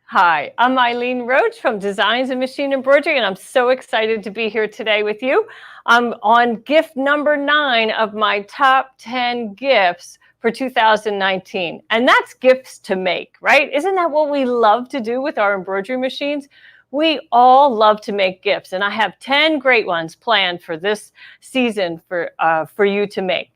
Hi, I'm Eileen Roach from Designs and Machine Embroidery, and I'm so excited to be here today with you. I'm on gift number 9 of my top 10 gifts for 2019, and that's gifts to make, right? Isn't that what we love to do with our embroidery machines? We all love to make gifts, and I have 10 great ones planned for this season for you to make.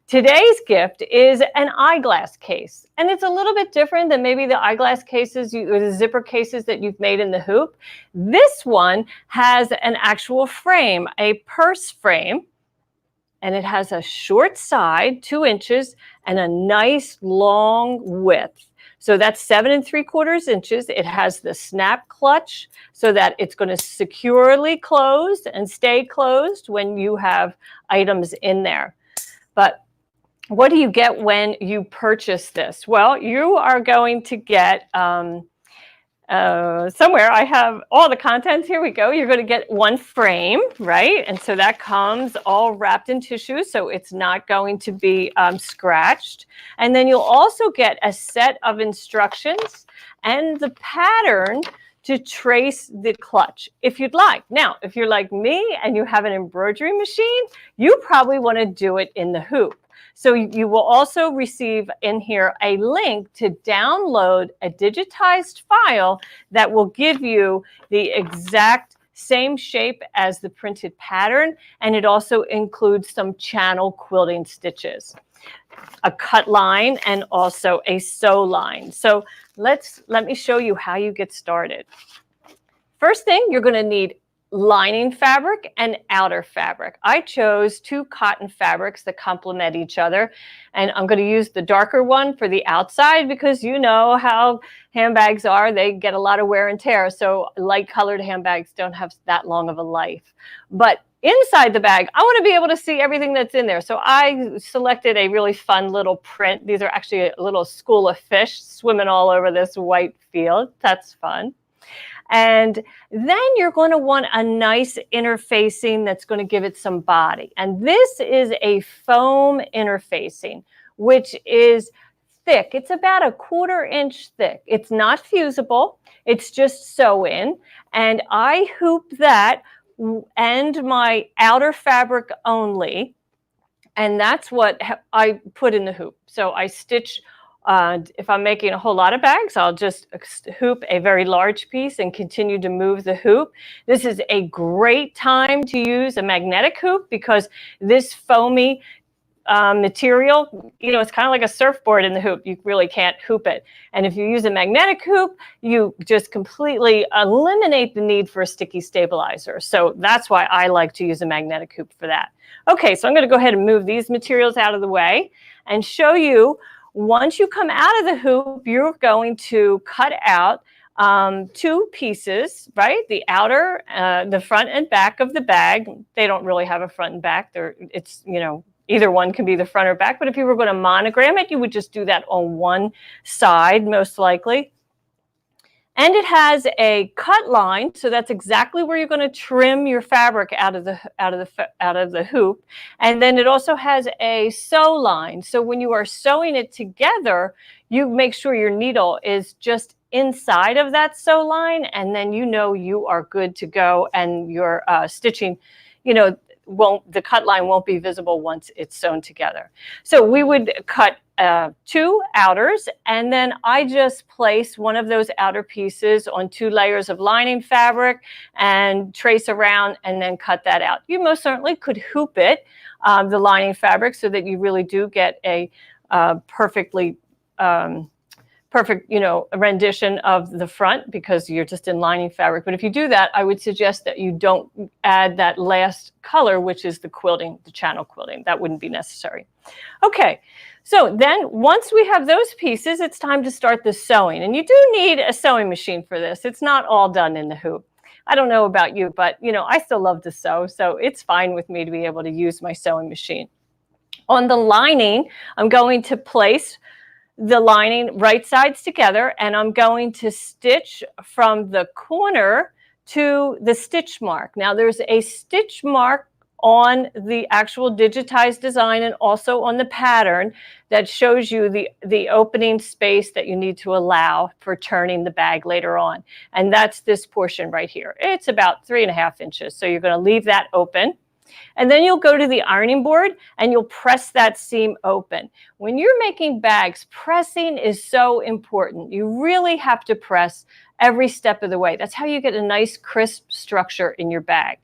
Today's gift is an eyeglass case, and it's a little bit different than maybe the eyeglass cases or the zipper cases that you've made in the hoop. This one has an actual frame, a purse frame, and it has a short side, 2 inches, and a nice long width. So that's 7 3/4 inches. It has the snap clutch so that it's going to securely close and stay closed when you have items in there. But what do you get when you purchase this? Well, you are going to get, somewhere I have all the contents. Here we go. You're going to get one frame, right? And so that comes all wrapped in tissue, so it's not going to be scratched. And then you'll also get a set of instructions and the pattern to trace the clutch if you'd like. Now, if you're like me and you have an embroidery machine, you probably want to do it in the hoop. So you will also receive in here a link to download a digitized file that will give you the exact same shape as the printed pattern, and it also includes some channel quilting stitches, a cut line, and also a sew line. So let me show you how you get started. First thing, you're going to need lining fabric and outer fabric. I chose 2 cotton fabrics that complement each other, and I'm going to use the darker one for the outside because you know how handbags are. They get a lot of wear and tear, so light colored handbags don't have that long of a life. But inside the bag, I want to be able to see everything that's in there. So I selected a really fun little print. These are actually a little school of fish swimming all over this white field. That's fun. And then you're going to want a nice interfacing that's going to give it some body. And this is a foam interfacing, which is thick. It's about a 1/4 inch thick. It's not fusible. It's just sew in. And I hoop that and my outer fabric only. And that's what I put in the hoop. So I stitch. If I'm making a whole lot of bags, I'll just hoop a very large piece and continue to move the hoop. This is a great time to use a magnetic hoop because this foamy material, it's kind of like a surfboard in the hoop. You really can't hoop it. And if you use a magnetic hoop, you just completely eliminate the need for a sticky stabilizer. So that's why I like to use a magnetic hoop for that. Okay, so I'm going to go ahead and move these materials out of the way and show you. Once you come out of the hoop, you're going to cut out 2 pieces, right? The outer, the front and back of the bag. They don't really have a front and back. Either one can be the front or back. But if you were going to monogram it, you would just do that on one side, most likely. And it has a cut line, so that's exactly where you're going to trim your fabric out of the hoop. And then it also has a sew line. So when you are sewing it together, you make sure your needle is just inside of that sew line, and then you are good to go, and your stitching, the cut line won't be visible once it's sewn together. So we would cut 2 outers, and then I just place one of those outer pieces on 2 layers of lining fabric and trace around and then cut that out. You most certainly could hoop it, the lining fabric, so that you really do get a perfect rendition of the front because you're just in lining fabric. But if you do that, I would suggest that you don't add that last color, which is the quilting, the channel quilting. That wouldn't be necessary. Okay, so then once we have those pieces, it's time to start the sewing. And you do need a sewing machine for this. It's not all done in the hoop. I don't know about you, but I still love to sew, so it's fine with me to be able to use my sewing machine. On the lining, I'm going to place the lining right sides together, and I'm going to stitch from the corner to the stitch mark. Now there's a stitch mark on the actual digitized design and also on the pattern that shows you the opening space that you need to allow for turning the bag later on. And that's this portion right here. It's about 3.5 inches. So you're going to leave that open. And then you'll go to the ironing board and you'll press that seam open. When you're making bags, pressing is so important. You really have to press every step of the way. That's how you get a nice crisp structure in your bag.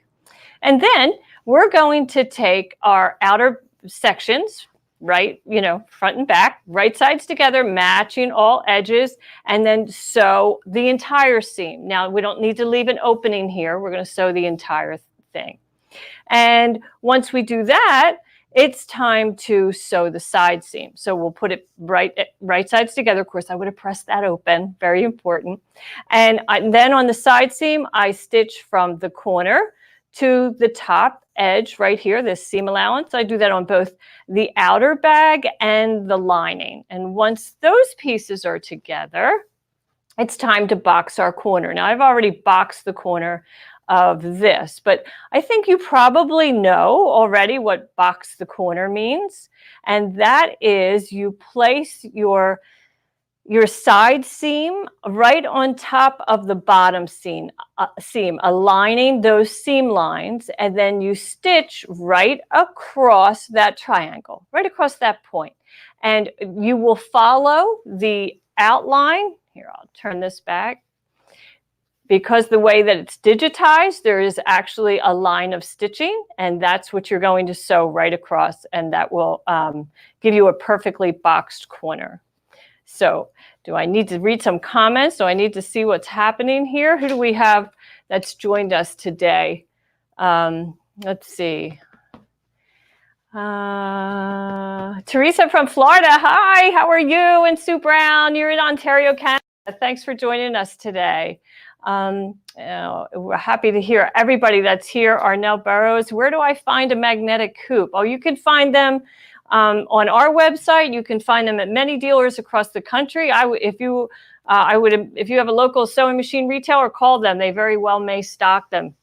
And then we're going to take our outer sections, right, front and back, right sides together, matching all edges, and then sew the entire seam. Now, we don't need to leave an opening here. We're going to sew the entire thing. And once we do that, it's time to sew the side seam. So we'll put it right sides together. Of course, I would have pressed that open, very important. And then on the side seam, I stitch from the corner to the top edge right here, this seam allowance. I do that on both the outer bag and the lining. And once those pieces are together, it's time to box our corner. Now, I've already boxed the corner of this, but I think you probably know already what box the corner means. And that is you place your side seam right on top of the bottom seam, aligning those seam lines, and then you stitch right across that triangle, right across that point. And you will follow the outline. Here, I'll turn this back. Because the way that it's digitized, there is actually a line of stitching, and that's what you're going to sew right across, and that will give you a perfectly boxed corner. So do I need to read some comments? Do I need to see what's happening here? Who do we have that's joined us today? Let's see. Teresa from Florida. Hi, how are you? And Sue Brown, you're in Ontario, Canada. Thanks for joining us today. We're happy to hear everybody that's here. Arnell Burrows, where do I find a magnetic hoop? Oh, you can find them on our website. You can find them at many dealers across the country. If you have a local sewing machine retailer, call them. They very well may stock them.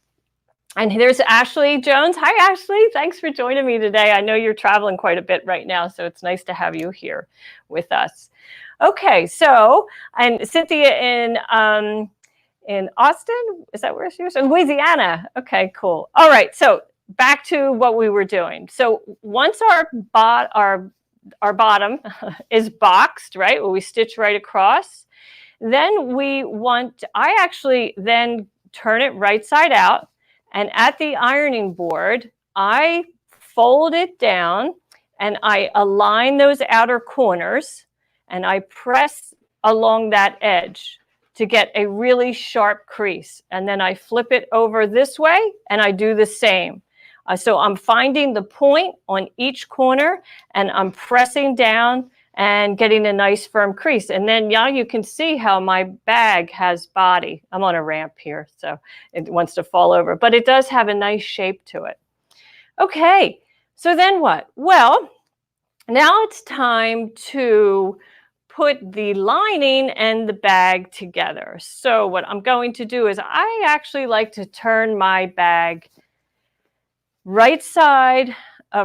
And there's Ashley Jones. Hi, Ashley. Thanks for joining me today. I know you're traveling quite a bit right now, so it's nice to have you here with us. Okay, so, and Cynthia in Austin, is that where she was? In Louisiana. Okay, cool. All right, so back to what we were doing. So once our bottom is boxed, right, where we stitch right across, then I actually then turn it right side out, and at the ironing board, I fold it down and I align those outer corners and I press along that edge to get a really sharp crease. And then I flip it over this way and I do the same. So I'm finding the point on each corner and I'm pressing down and getting a nice firm crease. And then now you can see how my bag has body. I'm on a ramp here, so it wants to fall over, but it does have a nice shape to it. Okay, so then what? Well, now it's time to put the lining and the bag together. So what I'm going to do is I actually like to turn my bag right side,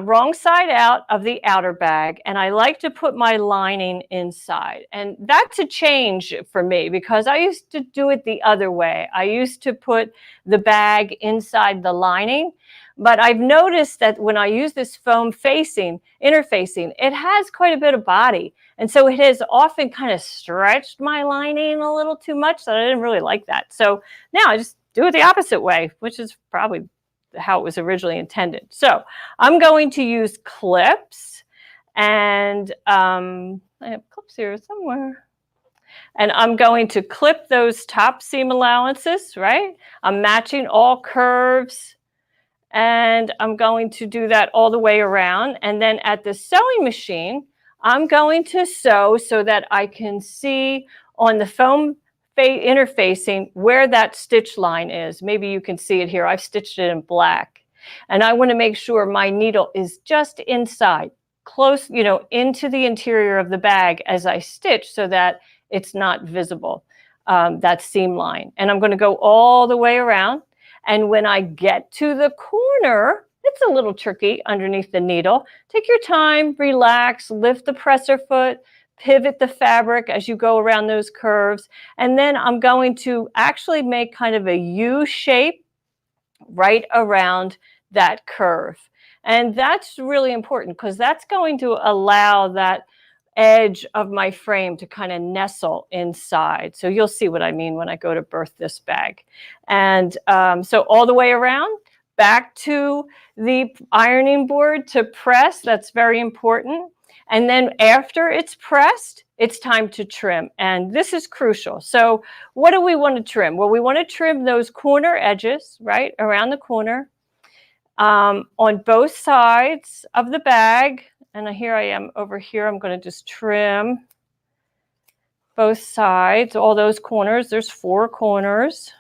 wrong side out of the outer bag, and I like to put my lining inside. And that's a change for me because I used to do it the other way. I used to put the bag inside the lining, but I've noticed that when I use this foam interfacing, it has quite a bit of body. And so it has often kind of stretched my lining a little too much, so I didn't really like that. So now I just do it the opposite way, which is probably how it was originally intended. So I'm going to use clips, and I have clips here somewhere. And I'm going to clip those top seam allowances, right? I'm matching all curves, and I'm going to do that all the way around. And then at the sewing machine, I'm going to sew so that I can see on the foam interfacing where that stitch line is. Maybe you can see it here. I've stitched it in black. And I want to make sure my needle is just inside, close, into the interior of the bag as I stitch so that it's not visible, that seam line. And I'm going to go all the way around. And when I get to the corner, It's a little tricky underneath the needle. Take your time, relax, lift the presser foot, pivot the fabric as you go around those curves. And then I'm going to actually make kind of a U shape right around that curve. And that's really important because that's going to allow that edge of my frame to kind of nestle inside. So you'll see what I mean when I go to birth this bag. And so all the way around, back to the ironing board to press. That's very important. And then after it's pressed, it's time to trim. And this is crucial. So what do we want to trim? Well, we want to trim those corner edges, right, around the corner on both sides of the bag. And here I am over here. I'm going to just trim both sides, all those corners. There's 4 corners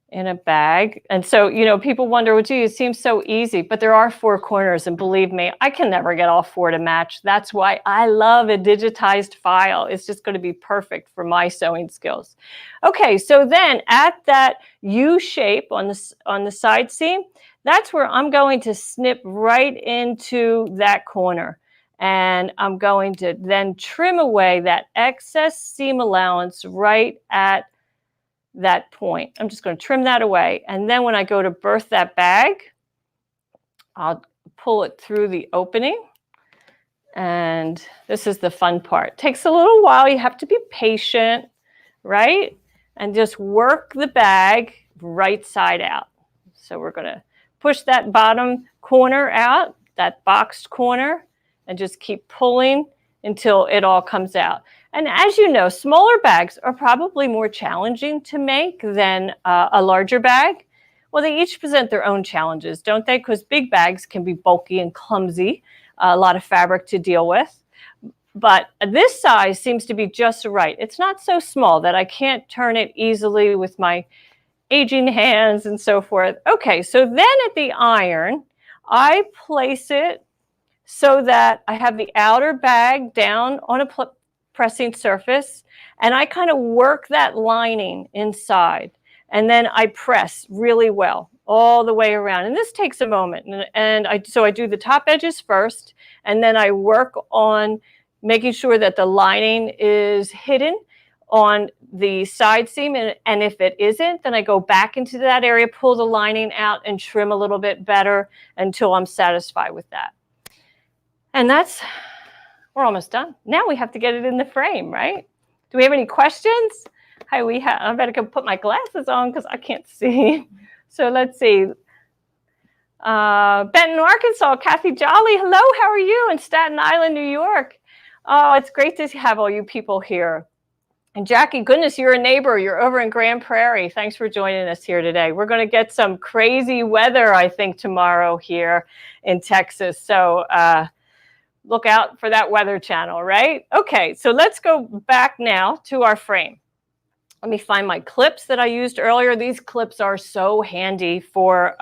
in a bag. And so, you know, people wonder, well, gee, it seems so easy, but there are 4 corners. And believe me, I can never get all 4 to match. That's why I love a digitized file. It's just going to be perfect for my sewing skills. Okay, so then at that U shape on the side seam, that's where I'm going to snip right into that corner. And I'm going to then trim away that excess seam allowance right at that point. I'm just going to trim that away. And then when I go to birth that bag, I'll pull it through the opening. And this is the fun part. It takes a little while. You have to be patient, right? And just work the bag right side out. So we're going to push that bottom corner out, that boxed corner, and just keep pulling until it all comes out. And as you know, smaller bags are probably more challenging to make than a larger bag. Well, they each present their own challenges, don't they? Because big bags can be bulky and clumsy, a lot of fabric to deal with. But this size seems to be just right. It's not so small that I can't turn it easily with my aging hands and so forth. Okay, so then at the iron, I place it so that I have the outer bag down on a pressing surface, and I kind of work that lining inside, and then I press really well all the way around. And this takes a moment, so I do the top edges first, and then I work on making sure that the lining is hidden on the side seam, and if it isn't, then I go back into that area, pull the lining out, and trim a little bit better until I'm satisfied with that. And we're almost done. Now we have to get it in the frame, right? Do we have any questions? Hi, I better go put my glasses on because I can't see. So let's see. Benton, Arkansas, Kathy Jolly, hello, how are you? In Staten Island, New York. Oh, it's great to have all you people here. And Jackie, goodness, you're a neighbor. You're over in Grand Prairie. Thanks for joining us here today. We're going to get some crazy weather, I think, tomorrow here in Texas. So look out for that Weather Channel, right? Okay, so let's go back now to our frame. Let me find my clips that I used earlier. These clips are so handy for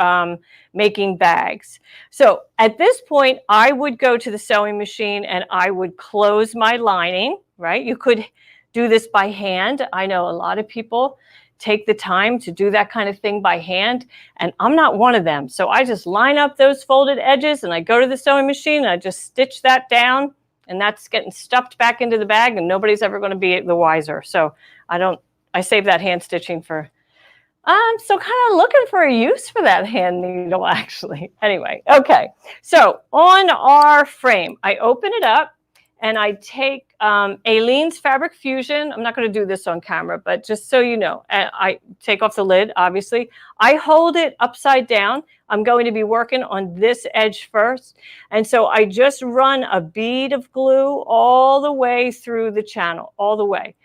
making bags. So at this point, I would go to the sewing machine and I would close my lining, right? You could do this by hand. I know a lot of people take the time to do that kind of thing by hand, and I'm not one of them. So I just line up those folded edges and I go to the sewing machine and I just stitch that down, and that's getting stuffed back into the bag, and nobody's ever going to be the wiser. So I save that hand stitching for, so kind of looking for a use for that hand needle actually. Anyway, okay. So on our frame, I open it up and I take Eileen's Fabric Fusion. I'm not going to do this on camera, but just so you know, I take off the lid, obviously. I hold it upside down. I'm going to be working on this edge first. And so I just run a bead of glue all the way through the channel, all the way.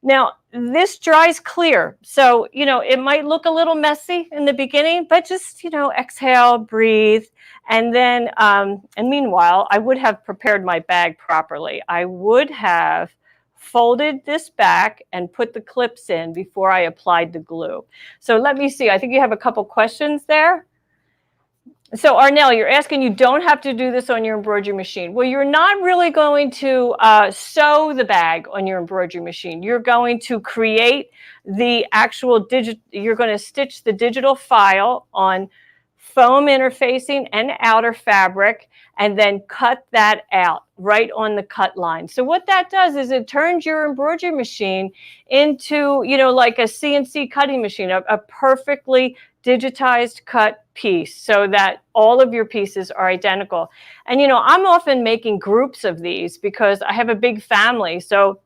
Now, this dries clear. So, you know, it might look a little messy in the beginning, but just, you know, exhale, breathe. And then, and meanwhile, I would have prepared my bag properly. I would have folded this back and put the clips in before I applied the glue. So let me see. I think you have a couple questions there. So Arnell, you're asking, you don't have to do this on your embroidery machine. Well, you're not really going to sew the bag on your embroidery machine. You're going to create the actual you're going to stitch the digital file on foam interfacing and outer fabric, and then cut that out right on the cut line. So what that does is it turns your embroidery machine into, like a CNC cutting machine, a perfectly digitized cut piece, so that all of your pieces are identical. And I'm often making groups of these because I have a big family. So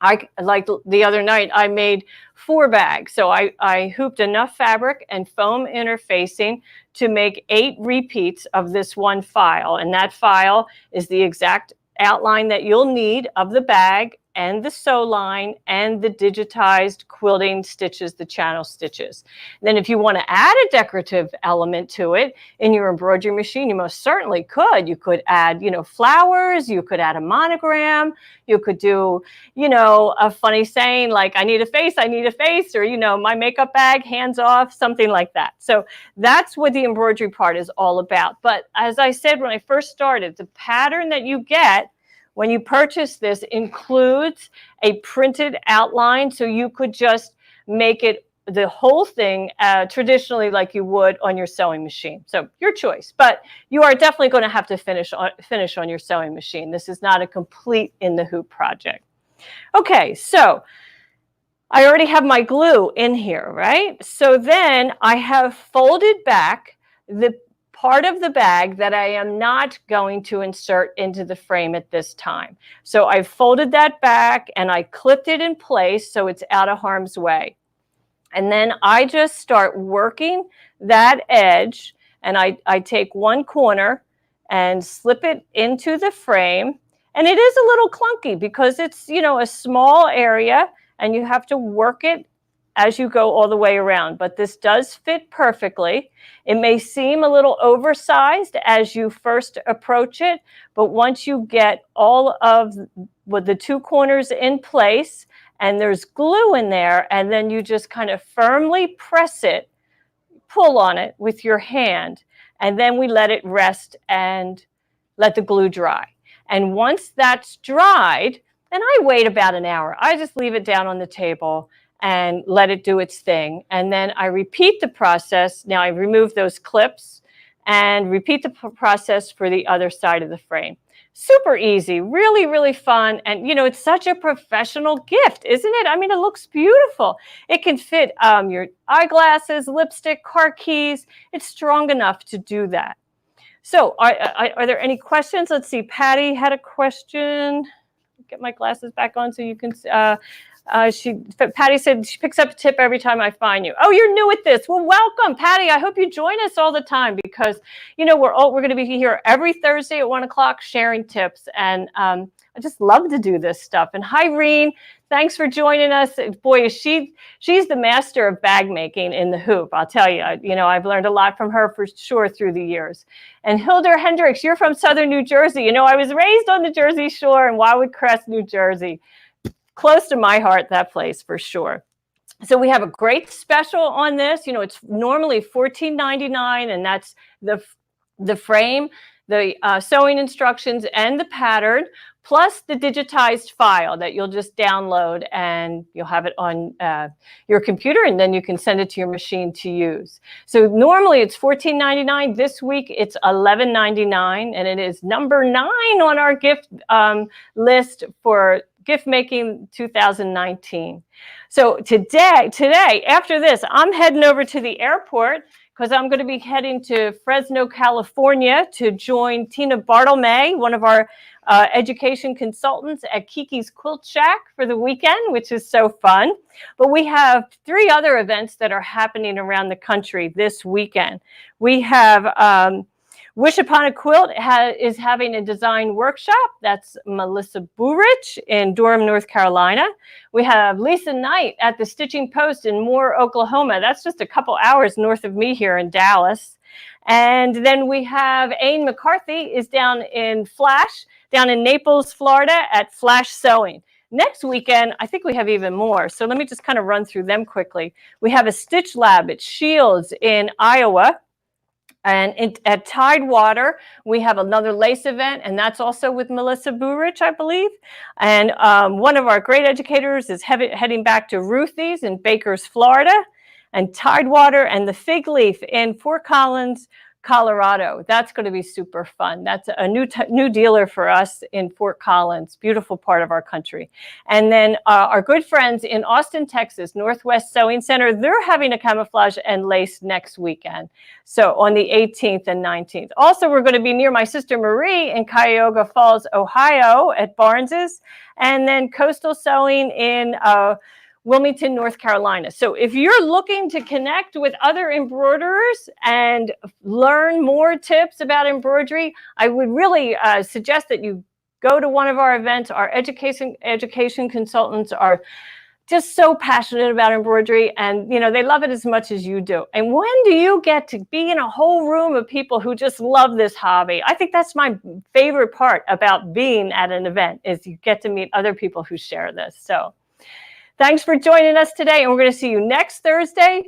like the other night, I made 4 bags. So I hooped enough fabric and foam interfacing to make 8 repeats of this one file. And that file is the exact outline that you'll need of the bag and the sew line and the digitized quilting stitches, the channel stitches. Then if you want to add a decorative element to it in your embroidery machine, you most certainly could. You could add, flowers, you could add a monogram, you could do, a funny saying like, I need a face, or, my makeup bag, hands off, something like that. So that's what the embroidery part is all about. But as I said when I first started, the pattern that you get when you purchase this includes a printed outline, so you could just make it the whole thing traditionally like you would on your sewing machine. So your choice, but you are definitely going to have to finish on your sewing machine. This is not a complete in the hoop project. Okay, so I already have my glue in here, right? So then I have folded back the part of the bag that I am not going to insert into the frame at this time. So I've folded that back and I clipped it in place so it's out of harm's way. And then I just start working that edge, and I take one corner and slip it into the frame. And it is a little clunky because it's, a small area and you have to work it as you go all the way around, but this does fit perfectly. It may seem a little oversized as you first approach it, but once you get all of the 2 corners in place and there's glue in there, and then you just kind of firmly press it, pull on it with your hand, and then we let it rest and let the glue dry. And once that's dried, and I wait about an hour, I just leave it down on the table and let it do its thing. And then I repeat the process. Now I remove those clips and repeat the process for the other side of the frame. Super easy, really, really fun. And, it's such a professional gift, isn't it? I mean, it looks beautiful. It can fit your eyeglasses, lipstick, car keys. It's strong enough to do that. So are there any questions? Let's see. Patty had a question. Get my glasses back on so you can Patty said she picks up a tip every time I find you. Oh, you're new at this. Well, welcome, Patty. I hope you join us all the time because, we're going to be here every Thursday at 1 o'clock sharing tips. And I just love to do this stuff. And hi, Irene. Thanks for joining us. Boy, she's the master of bag making in the hoop. I'll tell you, I've learned a lot from her for sure through the years. And Hilda Hendricks, you're from Southern New Jersey. I was raised on the Jersey Shore in Wildwood Crest, New Jersey. Close to my heart, that place for sure. So we have a great special on this. It's normally $14.99, and that's the frame, the sewing instructions, and the pattern, plus the digitized file that you'll just download and you'll have it on your computer, and then you can send it to your machine to use. So normally it's $14.99. This week it's $11.99, and it is number 9 on our gift list for Gift Making 2019. So today, after this, I'm heading over to the airport because I'm going to be heading to Fresno, California to join Tina Bartlemay, one of our education consultants at Kiki's Quilt Shack for the weekend, which is so fun. But we have 3 other events that are happening around the country this weekend. We have Wish Upon a Quilt is having a design workshop. That's Melissa Burich in Durham, North Carolina. We have Lisa Knight at the Stitching Post in Moore, Oklahoma. That's just a couple hours north of me here in Dallas. And then we have Aine McCarthy is down in Naples, Florida at Flash Sewing. Next weekend, I think we have even more. So let me just kind of run through them quickly. We have a Stitch Lab at Shields in Iowa. And at Tidewater, we have another lace event, and that's also with Melissa Burich, I believe. And one of our great educators is heading back to Ruthie's in Bakers, Florida. and Tidewater and the Fig Leaf in Fort Collins, Colorado. That's going to be super fun. That's a new dealer for us in Fort Collins, beautiful part of our country. And then our good friends in Austin, Texas, Northwest Sewing Center, they're having a camouflage and lace next weekend. So on the 18th and 19th. Also, we're going to be near my sister Marie in Cuyahoga Falls, Ohio at Barnes's, and then Coastal Sewing in Wilmington, North Carolina. So if you're looking to connect with other embroiderers and learn more tips about embroidery, I would really suggest that you go to one of our events. Our education consultants are just so passionate about embroidery, and they love it as much as you do. And when do you get to be in a whole room of people who just love this hobby? I think that's my favorite part about being at an event, is you get to meet other people who share this. So thanks for joining us today, and we're going to see you next Thursday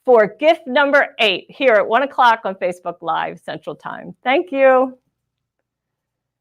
for gift number 8 here at 1 o'clock on Facebook Live Central Time. Thank you.